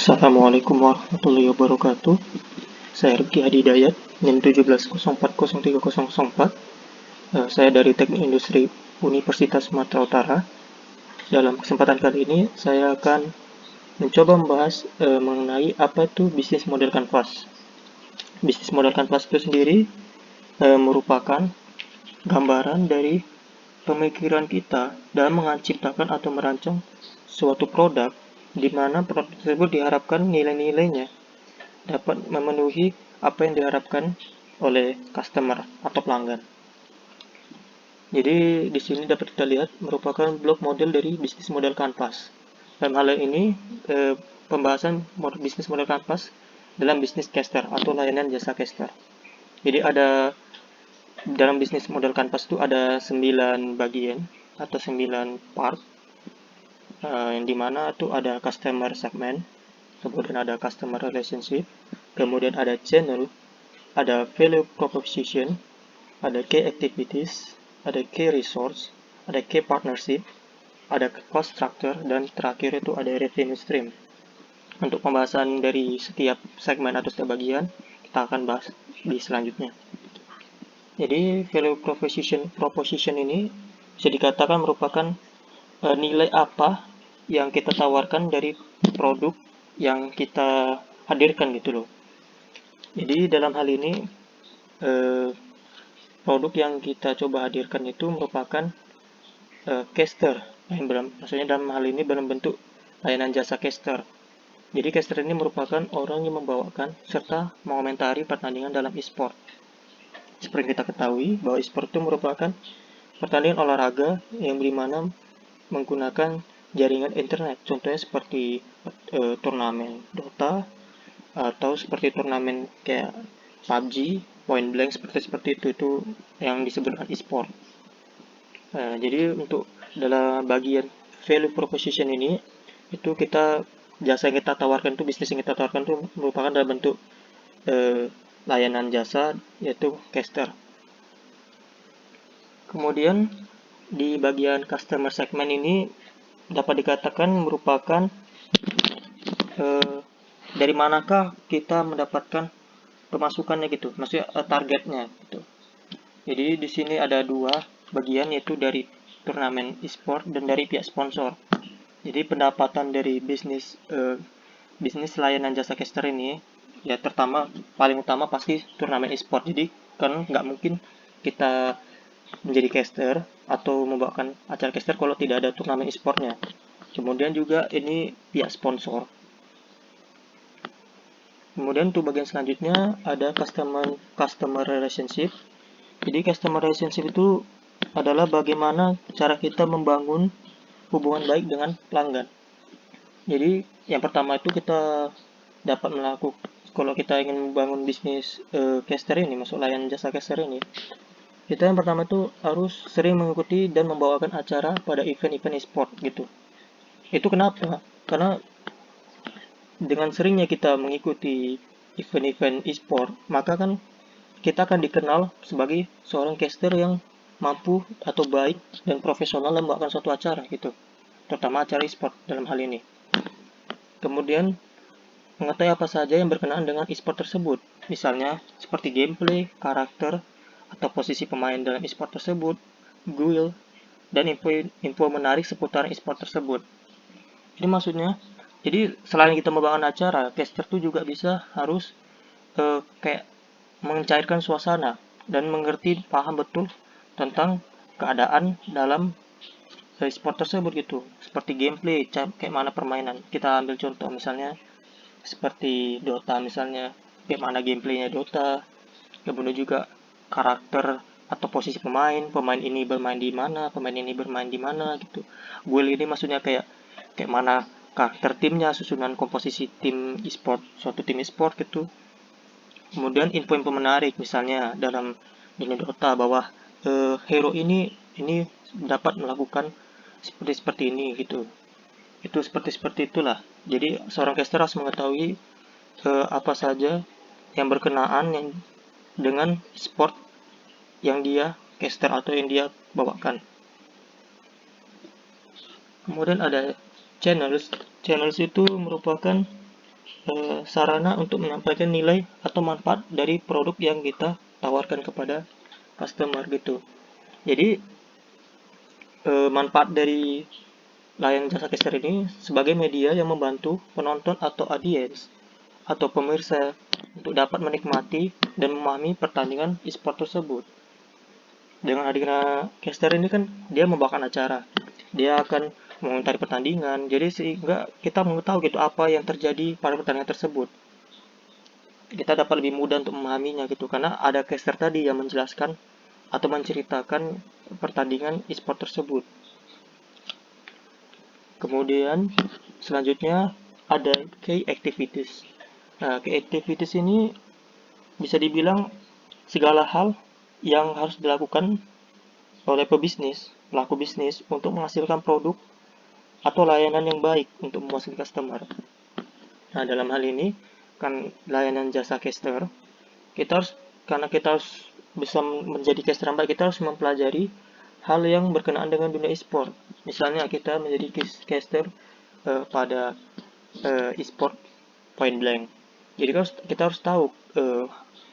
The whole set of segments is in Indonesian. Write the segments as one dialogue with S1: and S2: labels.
S1: Assalamualaikum warahmatullahi wabarakatuh. Saya Rifki Hadidayat, NIM 17040304. Saya dari Teknik Industri Universitas Sumatera Utara. Dalam kesempatan kali ini, saya akan mencoba membahas mengenai apa itu bisnis model kanvas. Bisnis model kanvas itu sendiri merupakan gambaran dari pemikiran kita dalam menciptakan atau merancang suatu produk di mana produk tersebut diharapkan nilai-nilainya dapat memenuhi apa yang diharapkan oleh customer atau pelanggan. Jadi di sini dapat kita lihat merupakan blok model dari bisnis model kanvas. Dalam hal ini pembahasan bisnis model kanvas dalam bisnis caster atau layanan jasa caster. Jadi dalam bisnis model kanvas itu ada 9 bagian atau 9 part, yang dimana itu ada customer segment, kemudian ada customer relationship, kemudian ada channel, ada value proposition, ada key activities, ada key resource, ada key partnership, ada cost structure, dan terakhir itu ada revenue stream. Untuk pembahasan dari setiap segmen atau setiap bagian, kita akan bahas di selanjutnya. Jadi value proposition ini bisa dikatakan merupakan nilai apa yang kita tawarkan dari produk yang kita hadirkan gitu loh. Jadi dalam hal ini produk yang kita coba hadirkan itu merupakan caster, maksudnya dalam hal ini dalam bentuk layanan jasa caster. Jadi caster ini merupakan orang yang membawakan serta mengomentari pertandingan dalam e-sport. Seperti kita ketahui bahwa e-sport itu merupakan pertandingan olahraga yang dimana menggunakan jaringan internet. Contohnya seperti turnamen Dota atau seperti turnamen kayak PUBG, Point Blank, seperti itu yang disebut dengan e-sport. Jadi untuk dalam bagian value proposition ini itu jasa yang kita tawarkan itu bisnis yang kita tawarkan itu merupakan dalam bentuk layanan jasa yaitu caster. Kemudian di bagian customer segment ini dapat dikatakan merupakan dari manakah kita mendapatkan pemasukannya gitu, maksudnya targetnya gitu. Jadi di sini ada dua bagian, yaitu dari turnamen e-sport dan dari pihak sponsor. Jadi pendapatan dari bisnis layanan jasa caster ini ya paling utama pasti turnamen e-sport. Jadi kan nggak mungkin kita menjadi caster atau membawakan acara caster kalau tidak ada turnamen e-sportnya. Kemudian juga ini pihak sponsor. Kemudian untuk bagian selanjutnya ada customer relationship. Jadi customer relationship itu adalah bagaimana cara kita membangun hubungan baik dengan pelanggan. Jadi yang pertama itu kita dapat melakukan, kalau kita ingin membangun bisnis caster ini, masuk layanan jasa caster ini, kita yang pertama itu harus sering mengikuti dan membawakan acara pada event-event e-sport gitu. Itu kenapa? Karena dengan seringnya kita mengikuti event-event e-sport, maka kan kita akan dikenal sebagai seorang caster yang mampu atau baik dan profesional dalam membawakan suatu acara gitu, terutama acara e-sport dalam hal ini. Kemudian mengetahui apa saja yang berkenaan dengan e-sport tersebut, misalnya seperti gameplay, karakter, atau posisi pemain dalam e-sport tersebut, guild, dan info menarik seputar e-sport tersebut. Jadi maksudnya, jadi selain kita membangun acara, caster itu juga harus kayak mencairkan suasana dan paham betul tentang keadaan dalam e-sport tersebut gitu. Seperti gameplay, kayak mana permainan. Kita ambil contoh misalnya seperti Dota misalnya, kayak mana gameplaynya Dota. Kemudian juga karakter atau posisi pemain ini bermain di mana, pemain ini bermain di mana gitu. Guild ini maksudnya kayak mana karakter timnya, susunan komposisi tim e-sport, suatu tim e-sport gitu. Kemudian info-info menarik, misalnya dalam dunia Dota bahwa hero ini dapat melakukan seperti ini gitu. Itu seperti itulah. Jadi seorang caster harus mengetahui apa saja yang berkenaan dengan sport yang dia caster atau yang dia bawakan. Kemudian ada channels. Channels itu merupakan sarana untuk menyampaikan nilai atau manfaat dari produk yang kita tawarkan kepada customer gitu. Jadi manfaat dari layanan jasa caster ini sebagai media yang membantu penonton atau audiens atau pemirsa untuk dapat menikmati dan memahami pertandingan e-sport tersebut. Dengan hadirnya caster ini kan dia membawakan acara, dia akan mengomentari pertandingan, jadi sehingga kita mengetahui gitu apa yang terjadi pada pertandingan tersebut. Kita dapat lebih mudah untuk memahaminya gitu, karena ada caster tadi yang menjelaskan atau menceritakan pertandingan e-sport tersebut. Kemudian selanjutnya ada key activities. Nah, key activities ini bisa dibilang segala hal yang harus dilakukan oleh pelaku bisnis untuk menghasilkan produk atau layanan yang baik untuk memuaskan customer. Nah, dalam hal ini kan layanan jasa caster, karena kita harus bisa menjadi caster yang baik, kita harus mempelajari hal yang berkenaan dengan dunia e-sport. Misalnya kita menjadi caster pada e-sport point blank. Jadi kita harus tahu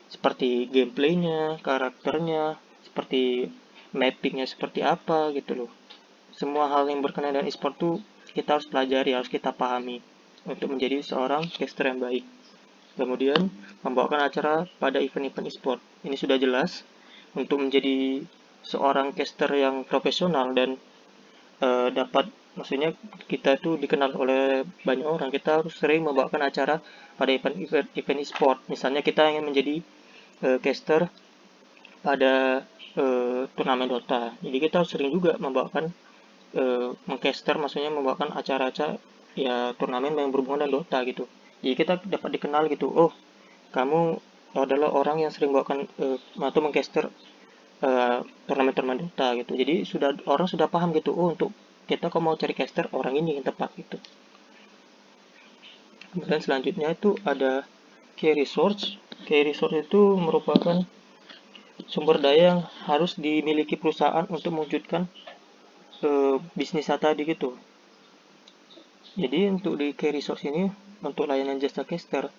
S1: seperti gameplaynya, karakternya, seperti mappingnya seperti apa gitu loh. Semua hal yang berkenaan dengan e-sport tuh kita harus pelajari, harus kita pahami untuk menjadi seorang caster yang baik. Kemudian membawakan acara pada event-event e-sport. Ini sudah jelas untuk menjadi seorang caster yang profesional dan dapat, maksudnya kita tuh dikenal oleh banyak orang, kita harus sering membawakan acara pada event e-sport. Misalnya kita ingin menjadi caster pada turnamen Dota, jadi kita harus sering juga membawakan mengcaster, maksudnya membawakan acara-acara ya turnamen yang berhubungan dengan Dota gitu. Jadi kita dapat dikenal gitu, oh kamu adalah orang yang sering membawakan atau mengcaster turnamen-turnamen Dota gitu. Jadi orang sudah paham gitu, oh untuk kita kalau mau cari caster orang ini yang tepat gitu. Kemudian selanjutnya itu ada key resource. Key resource itu merupakan sumber daya yang harus dimiliki perusahaan untuk mewujudkan bisnisnya tadi gitu. Jadi untuk di key resource ini, untuk layanan jasa caster,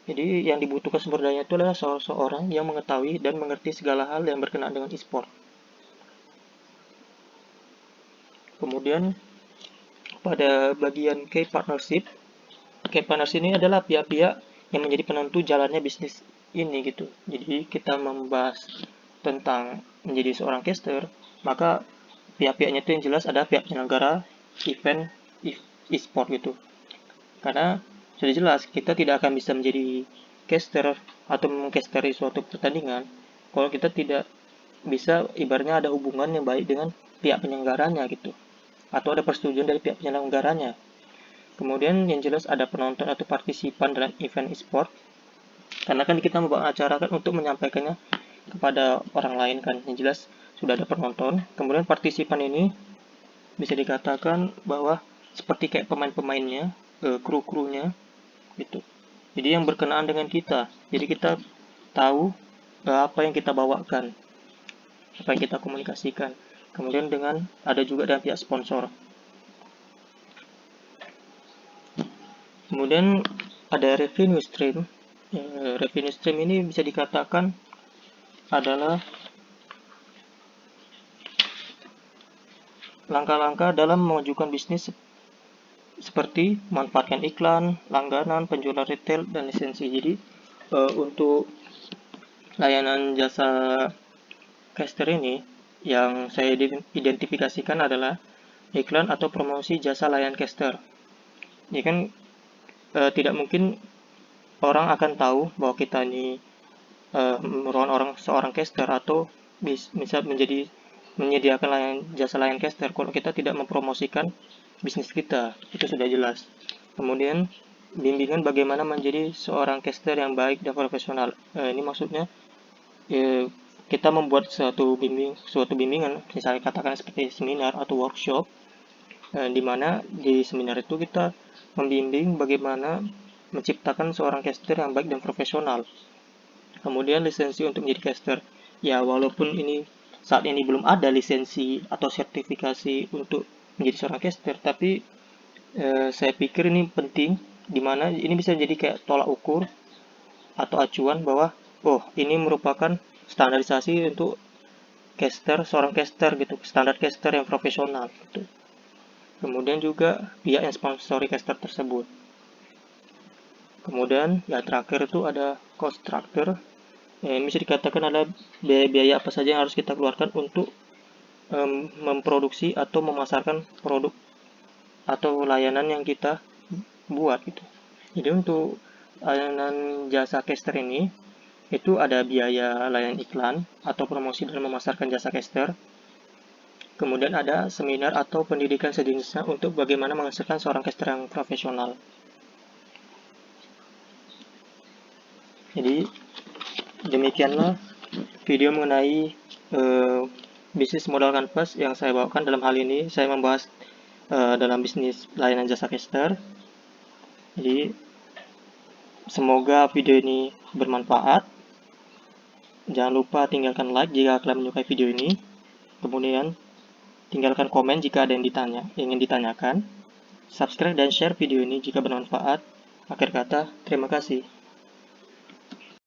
S1: jadi yang dibutuhkan sumber daya itu adalah seorang yang mengetahui dan mengerti segala hal yang berkenaan dengan e-sport. Kemudian pada bagian key partnership ini adalah pihak-pihak yang menjadi penentu jalannya bisnis ini gitu. Jadi kita membahas tentang menjadi seorang caster, maka pihak-pihaknya itu yang jelas ada pihak penyelenggara event e-sport gitu. Karena sudah jelas kita tidak akan bisa menjadi caster atau mengcasteri suatu pertandingan kalau kita tidak bisa, ibaratnya ada hubungan yang baik dengan pihak penyelenggaranya gitu, atau ada persetujuan dari pihak penyelenggaranya. Kemudian yang jelas ada penonton atau partisipan dalam event e-sport, karena kan kita membawa acara kan untuk menyampaikannya kepada orang lain kan, yang jelas sudah ada penonton. Kemudian partisipan ini bisa dikatakan bahwa seperti kayak pemain-pemainnya, kru-krunya gitu. Jadi yang berkenaan dengan kita, jadi kita tahu apa yang kita bawakan, apa yang kita komunikasikan. Kemudian ada juga dari pihak sponsor. Kemudian ada revenue stream. Revenue stream ini bisa dikatakan adalah langkah-langkah dalam mengajukan bisnis seperti memanfaatkan iklan, langganan, penjualan retail, dan lisensi. Jadi untuk layanan jasa caster ini yang saya identifikasikan adalah iklan atau promosi jasa layanan caster. Ini kan tidak mungkin orang akan tahu bahwa kita ini merupakan seorang caster atau bisa menyediakan jasa layanan caster kalau kita tidak mempromosikan bisnis kita, itu sudah jelas. Kemudian bimbingan bagaimana menjadi seorang caster yang baik dan profesional. Ini maksudnya kita membuat suatu bimbingan, misalnya katakan seperti seminar atau workshop, di mana di seminar itu kita membimbing bagaimana menciptakan seorang caster yang baik dan profesional. Kemudian lisensi untuk menjadi caster. Ya, walaupun saat ini belum ada lisensi atau sertifikasi untuk menjadi seorang caster, tapi saya pikir ini penting dimana ini bisa jadi kayak tolak ukur atau acuan bahwa oh ini merupakan standarisasi untuk seorang caster gitu, standar caster yang profesional gitu. Kemudian juga pihak yang sponsori caster tersebut. Kemudian ya terakhir itu ada cost structure. Ini bisa dikatakan ada biaya-biaya apa saja yang harus kita keluarkan untuk memproduksi atau memasarkan produk atau layanan yang kita buat gitu. Jadi untuk layanan jasa caster ini itu ada biaya layanan iklan atau promosi dalam memasarkan jasa caster. Kemudian ada seminar atau pendidikan sejenisnya untuk bagaimana menghasilkan seorang caster yang profesional. Jadi demikianlah video mengenai bisnis modal kanvas yang saya bawakan. Dalam hal ini saya membahas dalam bisnis layanan jasa caster. Jadi semoga video ini bermanfaat. Jangan lupa tinggalkan like jika kalian menyukai video ini. Kemudian tinggalkan komen jika ada yang ingin ditanyakan. Subscribe dan share video ini jika bermanfaat. Akhir kata, terima kasih.